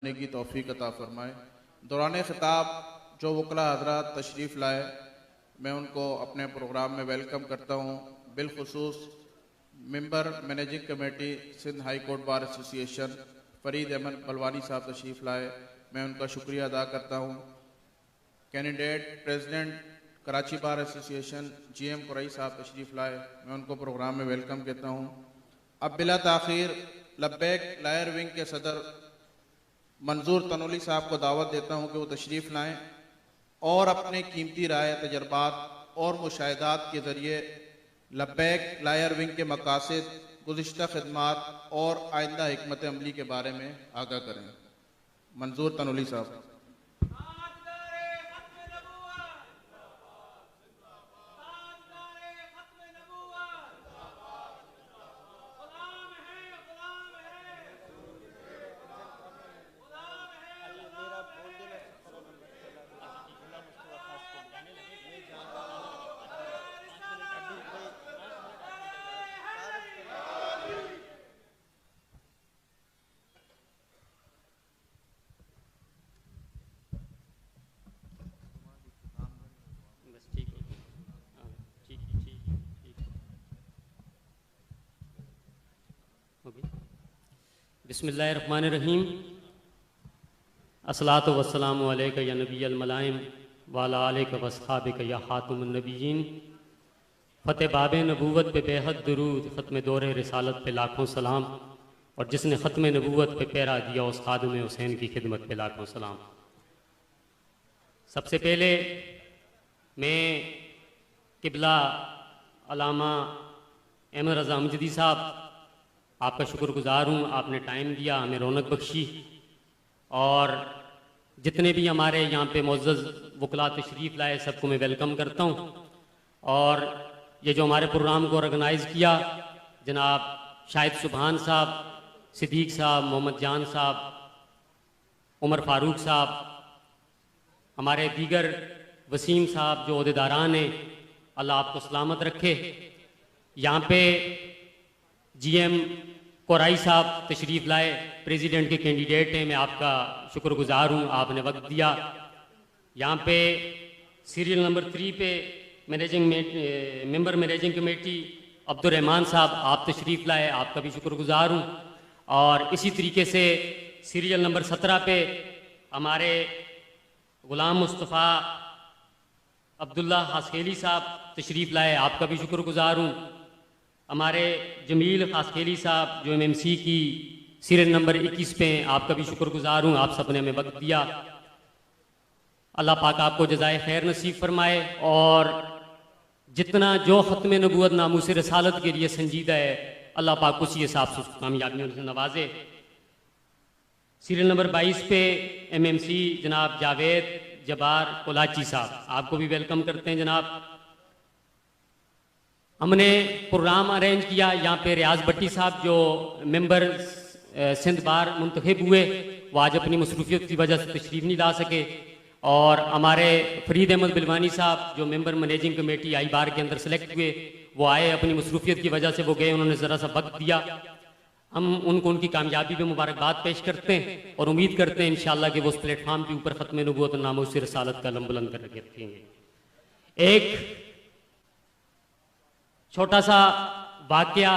की तौफीक अता फरमाए। दौरान खिताब जो वकला हज़रात तशरीफ़ लाए, मैं उनको अपने प्रोग्राम में वेलकम करता हूँ। बिलखुसूस member managing committee Sindh high court bar association Farid Ahmed Balwani sahab तशरीफ़ लाए, मैं उनका शुक्रिया अदा करता हूँ। Candidate president Karachi bar association GM Qureshi sahab तशरीफ़ लाए, मैं उनको प्रोग्राम में वेलकम कहता हूँ। अब बिला ताख़ीर लब्बैक लायर विंग के सदर मंजूर तनोली साहब को दावत देता हूँ कि वो तशरीफ़ लाएँ और अपने कीमती राय, तजर्बात और मुशाहिदात के ज़रिए लब्बैक लायर विंग के मकासद, गुज़िश्ता खिदमात और आइंदा हिकमत अमली के बारे में आगाह करें। मंजूर तनोली साहब। बिस्मिल्लाहिर्रहमानिर्रहीम। अस्सलातु वस्सलामु अलैका या नबिय्यल मलाइम व अला आलिका व अस्हाबिका या खातमुन नबिय्यीन। फ़तेह बाब नबूवत पे बेहद दुरूद, ख़त्म दौरे रिसालत पे लाखों सलाम, और जिसने ख़त्म नबूवत पे पैरा दिया उस खादिम हुसैन की खिदमत पे लाखों सलाम। सबसे पहले मैं किबला अलामा अहमद रज़ा अमजदी साहब आपका शुक्रगुजार हूँ। आपने टाइम दिया, हमें रौनक बख्शी, और जितने भी हमारे यहाँ पे मुअज़्ज़ज़ वकला तशरीफ़ लाए सबको मैं वेलकम करता हूँ। और ये जो हमारे प्रोग्राम को ऑर्गेनाइज़ किया जनाब शाहिद सुबहान साहब, सिद्दीक साहब, मोहम्मद जान साहब, उमर फ़ारूक साहब, हमारे दीगर वसीम साहब जो ओहदेदारान हैं, अल्लाह आपको सलामत रखे। यहाँ पे GM कुरैशी साहब तशरीफ़ लाए, प्रेसिडेंट के कैंडिडेट हैं, मैं आपका शुक्रगुजार हूँ, आपने वक्त दिया। यहाँ पे सीरियल नंबर 3 पे मेंबर मैनेजिंग कमेटी अब्दुर्रहमान साहब आप तशरीफ़ लाए, आपका भी शुक्रगुजार हूँ। और इसी तरीके से सीरियल नंबर 17 पे हमारे ग़ुलाम मुस्तफ़ा अब्दुल्ला हासखेली साहब तशरीफ़ लाए, आपका भी शुक्रगुजार हूँ। हमारे जमील खासखेली साहब जो MMC की सीरियल नंबर 21 पे आपका भी शुक्रगुजार हूँ, आप सब ने हमें वक्त दिया। अल्लाह पाक आपको जज़ाए खैर नसीब फरमाए, और जितना जो ख़त्म नबूवत नामूस रसालत के लिए संजीदा है, अल्लाह पाक उसी हिसाब से उसको कामयाबियों से नवाजे। सीरियल नंबर 22 पे MMC जनाब जावेद जबार कोलाची साहब, आपको भी वेलकम करते हैं जनाब। हमने प्रोग्राम अरेंज किया, यहाँ पे रियाज भट्टी साहब जो मेंबर सिंध बार मुंतखब हुए, वो आज अपनी मसरूफियत की वजह से तशरीफ़ नहीं ला सके, और हमारे फरीद अहमद बिलवानी साहब जो मेंबर मैनेजिंग कमेटी आई बार के अंदर सेलेक्ट हुए, वो आए, अपनी मसरूफियत की वजह से वो गए, उन्होंने ज़रा सा वक्त दिया। हम उनको उनकी कामयाबी पे मुबारकबाद पेश करते हैं और उम्मीद करते हैं इंशाअल्लाह कि वो उस प्लेटफॉर्म के ऊपर ख़त्म नबूवत नामूस रसालत का अलम बुलंद कर रखेंगे। एक छोटा सा वाकया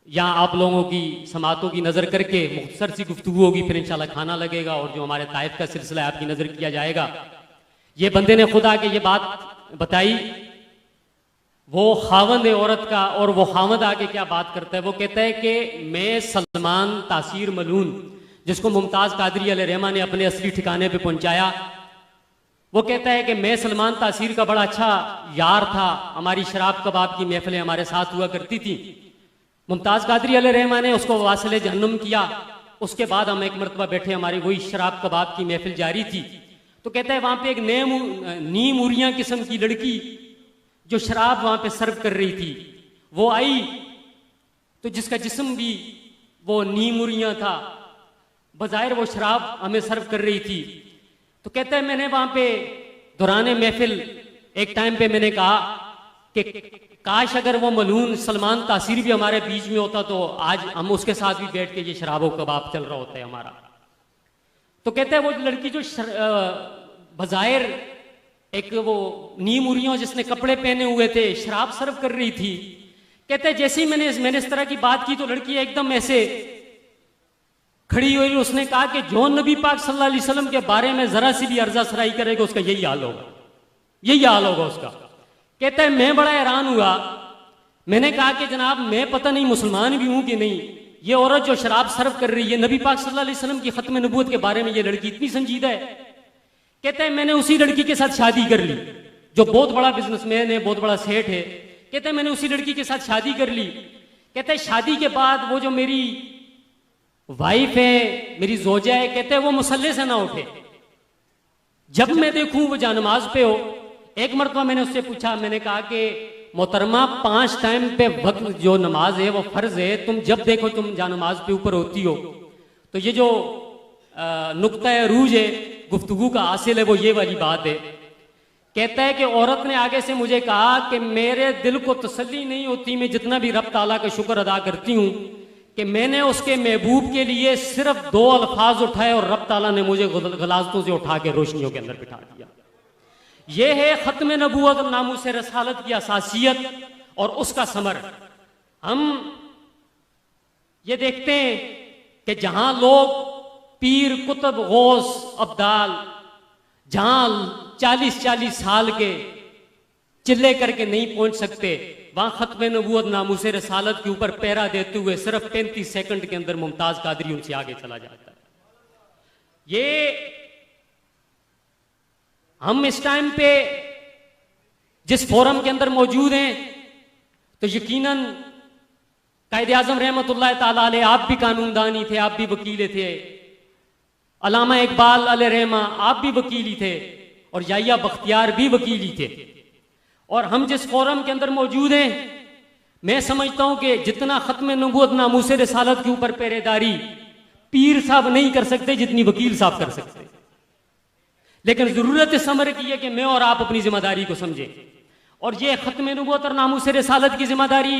यहाँ आप लोगों की समातों की नज़र करके मुख्तसर सी गुफ्तगू होगी, फिर इंशाल्लाह खाना लगेगा और जो हमारे ताइफ का सिलसिला है आपकी नज़र किया जाएगा। ये बंदे ने खुद आके ये बात बताई, वो खावंद है औरत का, और वो खावंद आके क्या बात करता है, वो कहता है कि मैं सलमान तासीर मलून, जिसको मुमताज़ कादरी अलैहिर्रहमा ने अपने असली ठिकाने पे पहुंचाया, वो कहता है कि मैं सलमान तासीर का बड़ा अच्छा यार था, हमारी शराब कबाब की महफिलें हमारे साथ हुआ करती थी। मुमताज़ कादरी अलैहिर्रहमा ने उसको वासिले जहन्नुम किया, उसके बाद हम एक मरतबा बैठे, हमारी वही शराब कबाब की महफिल जारी थी। तो कहता है वहां पे एक नीम उरियां किस्म की लड़की जो शराब वहां पे सर्व कर रही थी, वो आई, तो जिसका जिस्म भी वो नीम उरियां था, बज़ाहिर वो शराब हमें सर्व कर रही थी। तो कहता है मैंने वहां पे दौराने महफिल एक टाइम पे मैंने कहा कि काश अगर वो मलून सलमान तासीर भी हमारे बीच में होता तो आज हम उसके साथ भी बैठ के ये शराब व कबाब चल रहा होता है हमारा। तो कहते हैं वो लड़की जो बजायर एक वो नीम उरियों जिसने कपड़े पहने हुए थे शराब सर्व कर रही थी, कहते हैं जैसे ही मैंने इस तरह की बात की तो लड़की एकदम ऐसे खड़ी हुई, उसने कहा कि जो नबी पाक सल्लल्लाहु अलैहि वसल्लम के बारे में जरा सी भी अर्जा सराई करेगा उसका यही हाल होगा, यही हाल होगा उसका। कहता है मैं बड़ा हैरान हुआ, मैंने कहा कि जनाब मैं पता नहीं मुसलमान भी हूं कि नहीं, ये औरत जो शराब सर्व कर रही है नबी पाक सल्लल्लाहु अलैहि वसल्लम की खत्म नबूवत के बारे में ये लड़की इतनी संजीदा है। कहता है मैंने उसी लड़की के साथ शादी कर ली जो बहुत बड़ा बिजनेसमैन है, बहुत बड़ा सेठ है। कहता है मैंने उसी लड़की के साथ शादी कर ली। कहता है शादी के बाद वो जो मेरी वाइफ है, मेरी जोजा है, कहते हैं वो मुसल्ले से ना उठे, जब मैं देखूं वो जानमाज पे हो। एक मरतबा मैंने उससे पूछा, मैंने कहा कि मोहतरमा 5 टाइम पे वक्त जो नमाज है वो फर्ज है, तुम जब देखो तुम जानमाज पे ऊपर होती हो। तो ये जो नुक्ता रूज है गुफ्तगू का हासिल है वो ये वाली बात है। कहता है कि औरत ने आगे से मुझे कहा कि मेरे दिल को तसल्ली नहीं होती, मैं जितना भी रब ताला का शुक्र अदा करती हूँ कि मैंने उसके महबूब के लिए सिर्फ 2 अल्फाज उठाए और रब ताला ने मुझे गलाजतों से उठा के रोशनियों के अंदर बिठा दिया। यह है खत्म नबूवत और नामूस रसालत की असासियत और उसका समर। हम ये देखते हैं कि जहां लोग पीर कुतुब गौस अब्दाल जहां 40-40 साल के चिल्ले करके नहीं पहुंच सकते, वहां खत्म नबूवत नामूस रसालत के ऊपर पैरा देते हुए सिर्फ 35 सेकंड के अंदर मुमताज कादरी उनसे आगे चला जाता है। ये हम इस टाइम पे जिस फोरम के अंदर मौजूद हैं तो यकीनन कायदे आजम रहमतुल्लाह ताला अलैह आप भी कानूनदानी थे, आप भी वकील थे, अलामा इकबाल अलैह रहमा आप भी वकीली थे और याहिया बख्तियार भी वकीली थे। और हम जिस फोरम के अंदर मौजूद हैं मैं समझता हूं कि जितना खत्म नबूवत नामूस रसालत के ऊपर पहरेदारी पीर साहब नहीं कर सकते जितनी वकील साहब कर सकते। लेकिन जरूरत इस अमर की है कि मैं और आप अपनी जिम्मेदारी को समझें और ये खत्म नबूवत और नामूस रसालत की जिम्मेदारी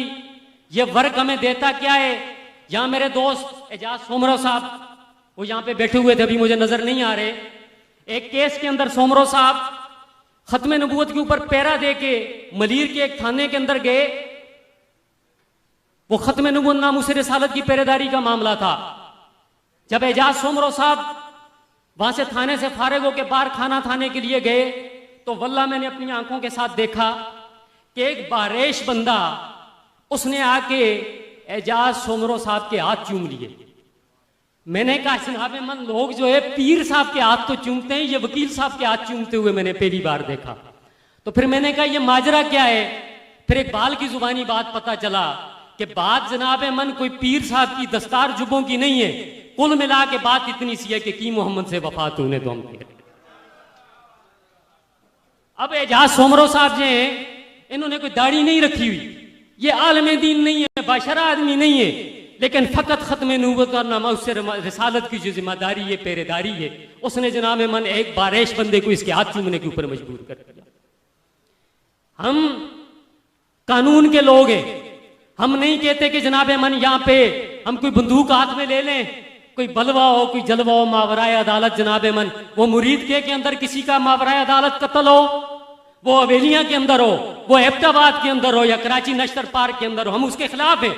ये वर्क हमें देता क्या है। यहां मेरे दोस्त एजाज सोमरो साहब वो यहां पे बैठे हुए थे, अभी मुझे नजर नहीं आ रहे। एक केस के अंदर सोमरो साहब खत्म नबूवत के ऊपर पैरा दे के मलीर के एक थाने के अंदर गए। वो खत्म नबूवत नामूस रसालत की पहरेदारी का मामला था। जब एजाज सोमरो साहब वहां से थाने से फारिग होकर बाहर खाना खाने के लिए गए तो वल्लाह मैंने अपनी आंखों के साथ देखा कि एक बारेश बंदा उसने आके एजाज सोमरो साहब के हाथ चूम लिए। मैंने कहा जनाब मन लोग जो है पीर साहब के हाथ तो चूमते हैं, ये वकील साहब के हाथ चूमते हुए मैंने पहली बार देखा। तो फिर मैंने कहा ये माजरा क्या है। फिर इकबाल की जुबानी बात पता चला कि बात जनाब मन कोई पीर साहब की दस्तार जुबों की नहीं है, कुल मिला के बात इतनी सी है कि की मोहम्मद से वफा तूने तो हम। अब एजाज सोमरो साहब जो हैं इन्होंने कोई दाढ़ी नहीं रखी हुई, ये आलम दीन नहीं है, बाशरा आदमी नहीं है, लेकिन फकत खत्म नबूवत और नामूस रसालत की जो जिम्मेदारी है पहरेदारी है उसने जनाब मन एक बारेश बंदे को इसके हाथ चूमने के ऊपर मजबूर कर दिया। हम कानून के लोग हैं, हम नहीं कहते कि जनाब मन यहाँ पे हम कोई बंदूक हाथ में ले लें, कोई बलवा हो कोई जलवा हो, मावराए अदालत जनाब मन वो मुरीद के अंदर किसी का मावराए अदालत कत्ल हो, वो हवेलियां के अंदर हो, वो एबटाबाद के अंदर हो या कराची नेशनल पार्क के अंदर हो, हम उसके खिलाफ हैं।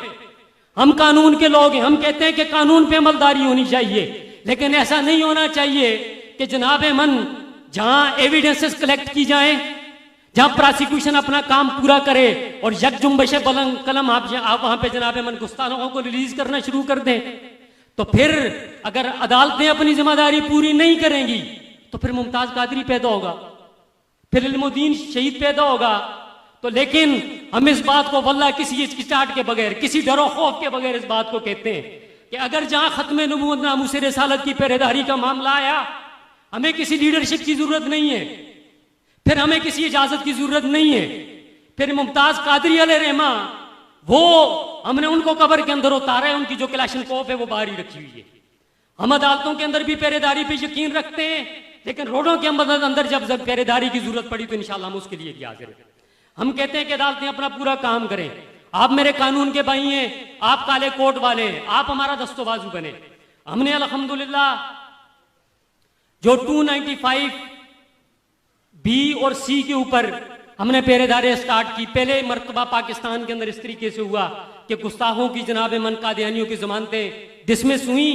हम कानून के लोग हैं, हम कहते हैं कि कानून पे अमलदारी होनी चाहिए, लेकिन ऐसा नहीं होना चाहिए कि जनाब मन जहां एविडेंसेस कलेक्ट की जाए, जहां प्रोसिक्यूशन अपना काम पूरा करे और यकजुम्बश बुलंद कलम आप वहां पे जनाब मन गुस्ताखों को रिलीज करना शुरू कर दें, तो फिर अगर अदालतें अपनी जिम्मेदारी पूरी नहीं करेंगी तो फिर मुमताज कादरी पैदा होगा, फिर इल्मुद्दीन शहीद पैदा होगा। तो लेकिन हम इस बात को वल्लाह किसी हिचकिचाहट के बगैर, किसी डरो खौफ के बगैर इस बात को कहते हैं कि अगर जहां खत्म नबूवत नामूस रसालत की पहरेदारी का मामला आया हमें किसी लीडरशिप की जरूरत नहीं है, फिर हमें किसी इजाजत की जरूरत नहीं है। फिर मुमताज कादरी अलैह रहमा वो हमने उनको कब्र के अंदर उतारा है, उनकी जो क्लाशनकोफ है वो बाहर ही रखी हुई है। हम अदालतों के अंदर भी पहरेदारी पे यकीन रखते हैं, लेकिन रोडों के अंदर जब पहरेदारी की जरूरत पड़ी तो इंशाल्लाह हम उसके लिए भी हाजिर हैं। हम कहते हैं कि अदालतें अपना पूरा काम करें। आप मेरे कानून के भाई हैं, आप काले कोट वाले हैं, आप हमारा दस्तोबाजू बने। हमने अल्हम्दुलिल्लाह जो 295 बी और सी के ऊपर हमने पहरेदारी स्टार्ट की। पहले मर्तबा पाकिस्तान के अंदर इस तरीके से हुआ कि गुस्ताखों की जनाब मन कादियानियों की जमानतें डिसमिस हुई।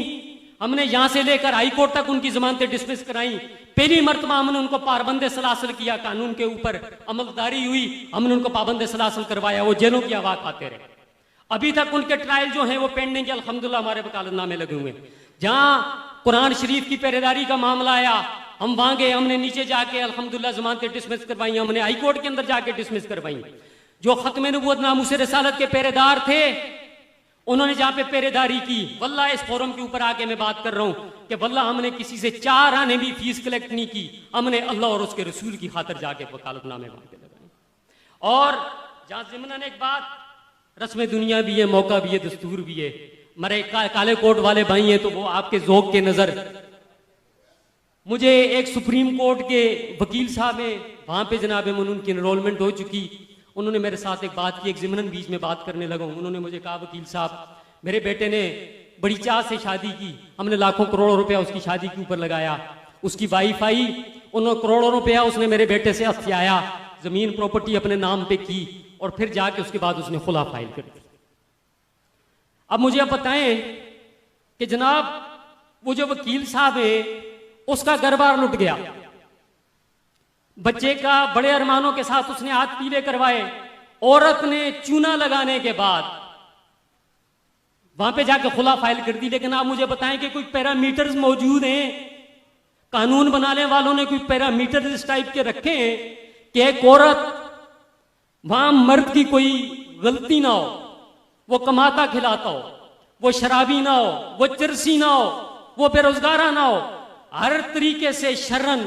हमने यहां से लेकर हाई कोर्ट तक उनकी जमानतें डिसमिस कराई। पहली मर्तबा हमने उनको पाबंद सलासल किया, कानून के ऊपर अमलदारी हुई, हमने उनको पाबंद सलासल करवाया, वो जेलों की हवा खाते रहे। अभी तक उनके ट्रायल जो हैं वो पेंडिंग है, अल्हम्दुलिल्लाह हमारे वकालतनामे लगे हुए हैं। जहां कुरान शरीफ की पहरेदारी का मामला आया, हम वहां गए, हमने नीचे जाके अल्हम्दुलिल्लाह जमानतें डिसमिस करवाई, हमने हाई कोर्ट के अंदर जाके डिसमिस करवाई। जो खत्म नबूवत नामूस रिसालत के पहरेदार थे, उन्होंने जहां पे पहरेदारी की, वल्लाह इस फोरम के ऊपर आके मैं बात कर रहा हूं कि वल्लाह हमने किसी से 4 आने भी फीस कलेक्ट नहीं की, हमने अल्लाह और उसके रसूल की खातिर जाके वकालतनामे वहां पे लगाए। और जहां ज़िमनन एक बात, रस्म दुनिया भी है, मौका भी है, दस्तूर भी है। मरे काले कोट वाले भाई हैं तो वो आपके ज़ौक़ के नजर, मुझे एक सुप्रीम कोर्ट के वकील साहब हैं, वहां पे जनाब उनकी एनरोलमेंट हो चुकी, उन्होंने मेरे साथ एक बात की, एक ज़िमनन बीच में बात करने लगा, उन्होंने मुझे कहा वकील साहब मेरे बेटे ने बड़ी चाह से शादी की, हमने लाखों करोड़ों रुपया उसकी शादी के ऊपर लगाया, उसकी वाइफ आई, उन्होंने करोड़ों रुपया उसने मेरे बेटे से हथियाया, जमीन प्रॉपर्टी अपने नाम पे की और फिर जाके उसके बाद उसने खुला फाइल कर दी। अब मुझे आप बताएं कि जनाब वो जो वकील साहब है उसका घर बार लुट गया, बच्चे का बड़े अरमानों के साथ उसने हाथ पीले करवाए, औरत ने चूना लगाने के बाद वहां पे जाके खुला फाइल कर दी। लेकिन आप मुझे बताएं कि कोई पैरामीटर्स मौजूद हैं, कानून बनाने वालों ने कोई पैरामीटर इस टाइप के रखे हैं कि एक औरत वहां मर्द की कोई गलती ना हो, वो कमाता खिलाता हो, वो शराबी ना हो, वो चरसी ना हो, वो बेरोजगारा ना हो, हर तरीके से शरन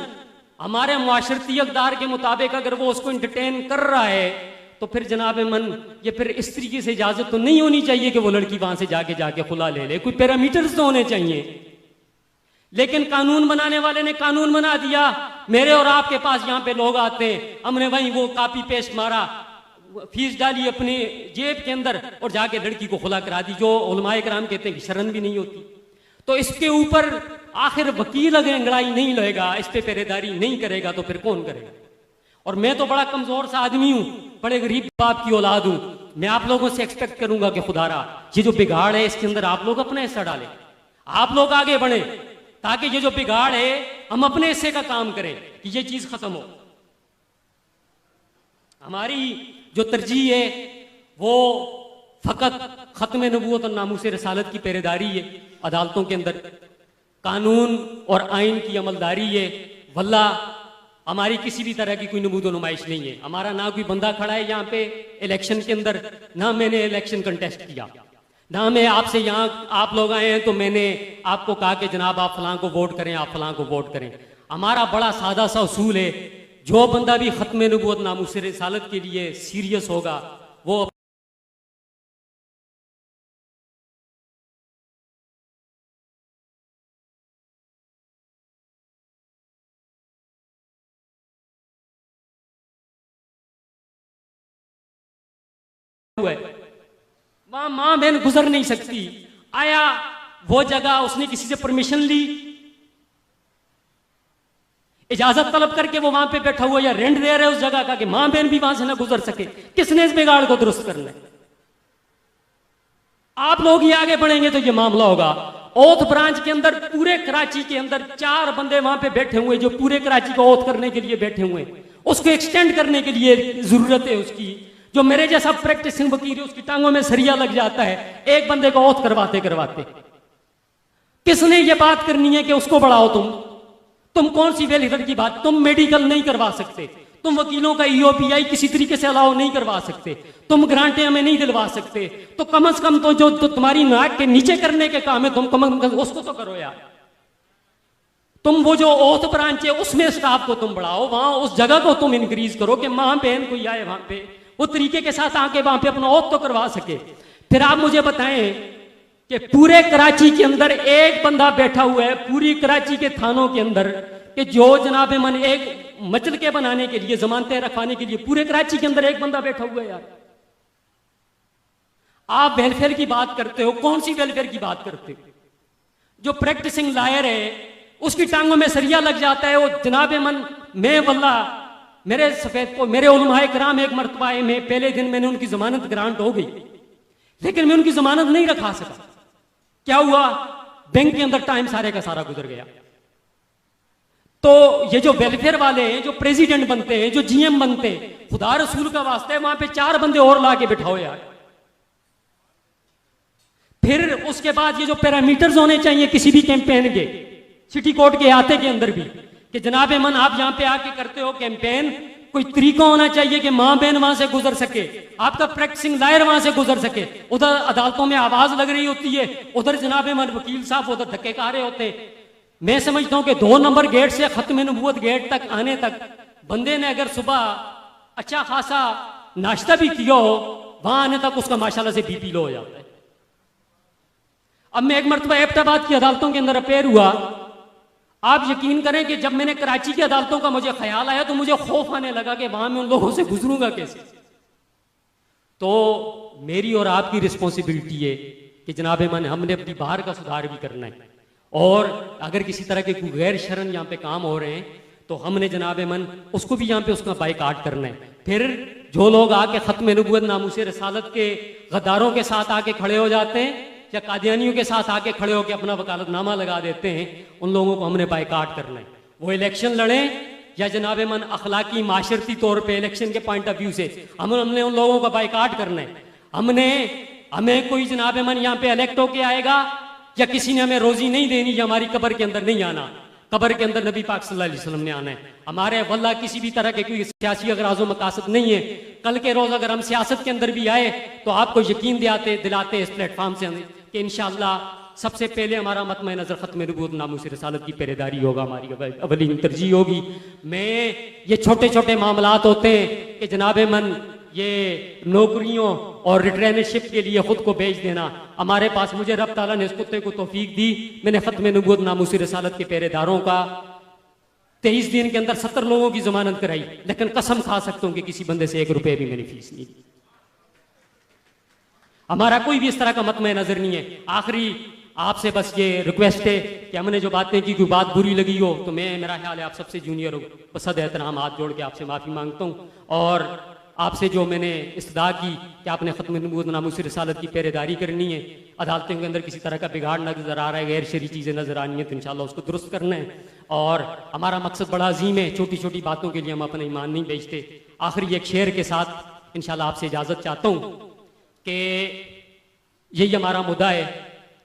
हमारे मुआशरती अक़दार के मुताबिक अगर वो उसको इंटरटेन कर रहा है तो फिर जनाब मन ये फिर इस तरीके से इजाजत तो नहीं होनी चाहिए कि वो लड़की वहां से जाके खुला ले ले, कोई पैरामीटर्स तो होने चाहिए। लेकिन कानून बनाने वाले ने कानून बना दिया, मेरे और आपके पास यहाँ पे लोग आते हैं, हमने वहीं वो कॉपी पेस्ट मारा, फीस डाली अपने जेब के अंदर और जाके लड़की को खुला करा दी, जो उलमाए कराम कहते हैं कि शर्म भी नहीं होती। तो इसके ऊपर आखिर वकील अगर अंगड़ाई नहीं लेगा, इस पे पहरेदारी नहीं करेगा तो फिर कौन करेगा। और मैं तो बड़ा कमजोर सा आदमी हूं, बड़े गरीब बाप की औलाद हूं, मैं आप लोगों से एक्सपेक्ट करूंगा कि खुदारा ये जो बिगाड़ है इसके अंदर आप लोग अपना हिस्सा डालें, आप लोग आगे बढ़े ताकि ये जो बिगाड़ है हम अपने हिस्से का काम करें कि ये चीज खत्म हो। हमारी जो तरजीह है वो फकत खत्म नबूवत और नामूस रसालत की पहरेदारी है, अदालतों के अंदर कानून और आइन की अमलदारी है। वल्ला हमारी किसी भी तरह की कोई नमूदो नुमाइश नहीं है, हमारा ना कोई बंदा खड़ा है यहाँ पे इलेक्शन के अंदर, ना मैंने इलेक्शन कंटेस्ट किया, ना मैं आपसे यहाँ आप लोग आए हैं तो मैंने आपको कहा कि जनाब आप फलां को वोट करें, आप फलां को वोट करें। हमारा बड़ा सादा सा उसूल है, जो बंदा भी खत्म नबूवत नामूस रिसालत के लिए सीरियस होगा वो वहां मां बहन गुजर नहीं सकती। आया वो जगह उसने किसी से परमिशन ली, इजाजत तलब करके वो वहां पे बैठा हुआ या रेंट दे रहे उस जगह का कि मां बहन भी वहां से ना गुजर सके, किसने इस बिगाड़ को दुरुस्त करना है? आप लोग ही आगे बढ़ेंगे तो ये मामला होगा। ओथ ब्रांच के अंदर पूरे कराची के अंदर 4 बंदे वहां पे बैठे हुए जो पूरे कराची को ओथ करने के लिए बैठे हुए, उसको एक्सटेंड करने के लिए जरूरत है उसकी। जो मेरे जैसा प्रैक्टिसिंग वकील है उसकी टांगों में सरिया लग जाता है एक बंदे को ओथ करवाते करवाते। किसने ये बात करनी है कि उसको बढ़ाओ? तुम कौन सी वेलफेयर की बात? तुम मेडिकल नहीं करवा सकते, तुम वकीलों का ईओपीआई किसी तरीके से अलाउ नहीं करवा सकते, तुम ग्रांटें हमें नहीं दिलवा सकते, तो कम से कम तो जो तुम्हारी नाक के नीचे करने के काम है तुम कम उसको तो करो यार। तुम वो जो ओथ ब्रांच है उसमें स्टाफ को तुम बढ़ाओ, वहां उस जगह को तुम इंक्रीज करो कि मां बहन कोई आए वहां पे वो तरीके के साथ आके वहां पे अपना ओथ तो करवा सके। फिर आप मुझे बताएं कि पूरे कराची के अंदर एक बंदा बैठा हुआ है, पूरी कराची के थानों के अंदर, कि जो जनाब मन एक मचल के बनाने के लिए, जमानतें रखवाने के लिए पूरे कराची के अंदर एक बंदा बैठा हुआ है यार। आप वेलफेयर की बात करते हो, कौन सी वेलफेयर की बात करते हो? जो प्रैक्टिसिंग लॉयर है उसकी टांगों में सरिया लग जाता है। वो जनाब मन, मैं वल्ला मेरे सफेद को मेरे उलमाए कराम एक मरतबा है, मैं पहले दिन मैंने उनकी जमानत ग्रांट हो गई, लेकिन मैं उनकी जमानत नहीं रखा सका। क्या हुआ, बैंक के अंदर टाइम सारे का सारा गुजर गया। तो ये जो वेलफेयर वाले हैं, जो प्रेसिडेंट बनते हैं, जो जीएम बनते हैं, खुदा रसूल का वास्ता है वहां पे 4 बंदे और ला के बिठाओ यार। फिर उसके बाद ये जो पैरामीटर्स होने चाहिए किसी भी कैंपेन के, सिटी कोर्ट के अहाते के अंदर भी, कि जनाब मन आप यहां पे आके करते हो कैंपेन, कोई तरीका होना चाहिए कि मां बहन वहां से गुजर सके, आपका प्रैक्टिसिंग लायर वहां से गुजर सके। उधर अदालतों में आवाज लग रही होती है, उधर जनाब मन वकील साहब उधर धक्के खा रहे होते। मैं समझता हूं कि 2 नंबर गेट से खत्म नबूवत गेट तक आने तक बंदे ने अगर सुबह अच्छा खासा नाश्ता भी किया हो, वहां आने तक उसका माशाल्लाह से बीपी लो हो जाता है। अब मैं एक मरतबा एबटाबाद की अदालतों के अंदर अपेयर हुआ। आप यकीन करें कि जब मैंने कराची की अदालतों का मुझे ख्याल आया तो मुझे खौफ आने लगा कि वहां मैं उन लोगों से गुजरूंगा कैसे। तो मेरी और आपकी रिस्पॉन्सिबिलिटी है कि जनाब मन हमने अपनी बाहर का सुधार भी करना है, और अगर किसी तरह के गैर शरन यहाँ पे काम हो रहे हैं तो हमने जनाब मन उसको भी यहाँ पे उसका बाइकाट करना है। फिर जो लोग आके खत्म नबूवत नामूसे रसालत के गद्दारों के साथ आके खड़े हो जाते हैं या कादियानियों के साथ आके खड़े होकर अपना वकालतनामा लगा देते हैं, उन लोगों को हमने बाइकाट करना है। वो इलेक्शन लड़ें या जनाब मन अखलाकी माशरती तौर पे इलेक्शन के पॉइंट ऑफ व्यू से हमने उन लोगों का बाइकाट करना है। हमें कोई जनाब मन यहाँ पे इलेक्ट होके आएगा या किसी ने हमें रोजी नहीं देनी या हमारी कब्र के अंदर नहीं आना। कब्र के अंदर नबी पाक सल्लल्लाहु अलैहि वसल्लम ने आना है। हमारे वल्लाह किसी भी तरह के कोई सियासी अगराज़ो मकासद नहीं है। कल के रोज अगर हम सियासत के अंदर भी आए तो आपको यकीन दिलाते इस प्लेटफॉर्म से कि इंशाअल्लाह सबसे पहले हमारा मतमे नजर खत्म नबूवत नामूस रसालत की पहरेदारी होगा, हमारी अवलीन तरजीह होगी। ये छोटे छोटे मामलात होते हैं कि जनाब मन ये नौकरियों और रिट्रेनरशिप के लिए खुद को बेच देना। हमारे पास मुझे रब ताला ने इस कुत्ते को तौफीक दी, मैंने खत्म नबूवत नामूस रसालत के पहरेदारों का 23 दिन के अंदर 70 लोगों की जमानत कराई, लेकिन कसम खा सकता हूं कि किसी बंदे से 1 रुपए भी मैंने फीस नहीं दी। हमारा कोई भी इस तरह का मतमे नजर नहीं है। आखिरी आपसे बस ये रिक्वेस्ट है कि हमने जो बातें की, कोई बात बुरी लगी हो तो मेरा ख्याल है आप सबसे जूनियर हो, बसद एहतराम हाथ जोड़ के आपसे माफी मांगता हूँ। और आपसे जो मैंने इस्तदा की कि आपने खत्म नबूवत नामूस रसालत की पहरेदारी करनी है, अदालतों के अंदर किसी तरह का बिगाड़ नजर आ रहा है, गैर शरई चीजें नजर आ रही हैं, तो इंशाल्लाह उसको दुरुस्त करना है। और हमारा मकसद बड़ा अजीम है, छोटी छोटी बातों के लिए हम अपना ईमान नहीं बेचते। आखिरी एक शेर के साथ इंशाल्लाह आपसे इजाजत चाहता हूँ कि यही हमारा मुद्दा है,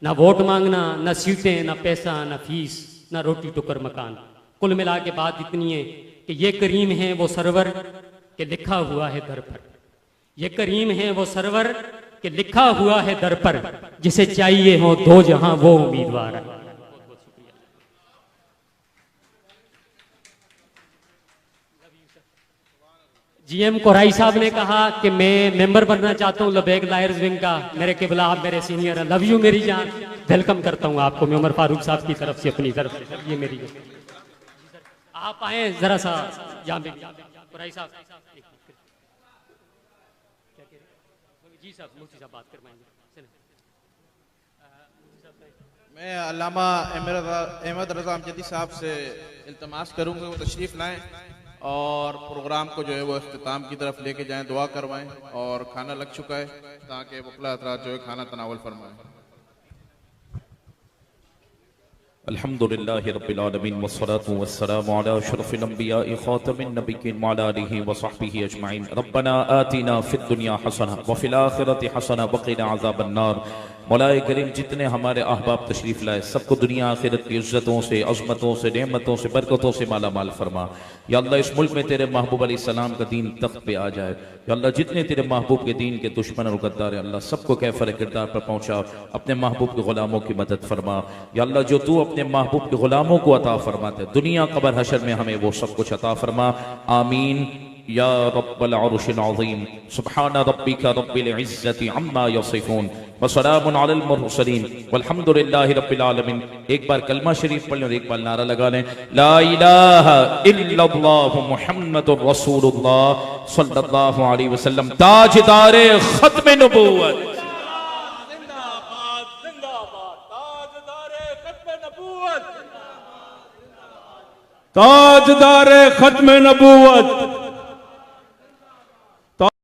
ना वोट मांगना, ना सीटें, ना पैसा, ना फीस, ना रोटी टुकर मकान। कुल मिला के बात इतनी है कि ये करीम है वो सरवर के लिखा हुआ है दर पर, ये करीम है वो सरवर के लिखा हुआ है दर पर, जिसे चाहिए हो 2 जहां वो उम्मीदवार है। जीएम कोराई साहब ने कहा कि मैं मेंबर बनना चाहता हूं लबैक लायर्स विंग का। मेरे किबला आप मेरे सीनियर हैं, लव यू मेरी जान, वेलकम करता हूं आपको मैं उमर फारूक साहब की तरफ से, अपनी तरफ से। ये मेरी आप आए जरा सा यहाँ पे कोराई साहब जी साहब, मुफ्ती साहब बात करवाएंगे। मैं अल्लामा अहमद रजा अमजदी साहब से इल्तमास करूंगा वो तशरीफ़ लाएं और प्रोग्राम को जो है वो इख्तिताम की तरफ लेके जाएं, दुआ करवाएं। और खाना लग चुका है ताकि वकला हज़रात जो है खाना तनावल फरमाएं। अल्हम्दुलिल्लाहि रब्बिल आलमीन वस्सलातु वस्सलामु अला अशरफिल अंबिया खातमिन नबिय्यिन व अला आलिहि व सहबिहि अजमईन। रब्बना आतिना फिद दुनिया हसना व फिल आखिरति हसना व क़िना अज़ाबन नार। मौलाए करीम जितने हमारे अहबाब तशरीफ़ लाए सबको दुनिया आखिरत की इज़्ज़तों से, अज़मतों से, नेमतों से, बरकतों से माला माल फरमा। या अल्लाह इस मुल्क में तेरे महबूब अलैहिस्सलाम का दीन तख्त पे आ जाए। या अल्लाह जितने तेरे महबूब के दीन के दुश्मन और गद्दार है अल्लाह सबको कैफर किरदार पर पहुँचा, अपने महबूब के ग़ुलामों की मदद फरमा। या अल्लाह जो तू अपने महबूब के ग़ुलामों को अता फरमाते दुनिया कबर हशर में हमें वो सब कुछ अता फरमा। आमीन या रब्बल अर्शिल अज़ीम। सुब्हान रब्बिका रब्बिल इज़्ज़ति अम्मा यसिफून व सलामुन अलल मुरसलीन वल्हम्दुलिल्लाहि रब्बिल आलमीन। एक बार कलमा शरीफ पढ़ लें और एक बार नारा लगा लें, ला इलाहा इल्लल्लाहु मुहम्मदुर रसूलुल्लाह सल्लल्लाहु अलैहि वसल्लम ताजदारे खत्म नबूवत। ताजदार खत्म नबूवत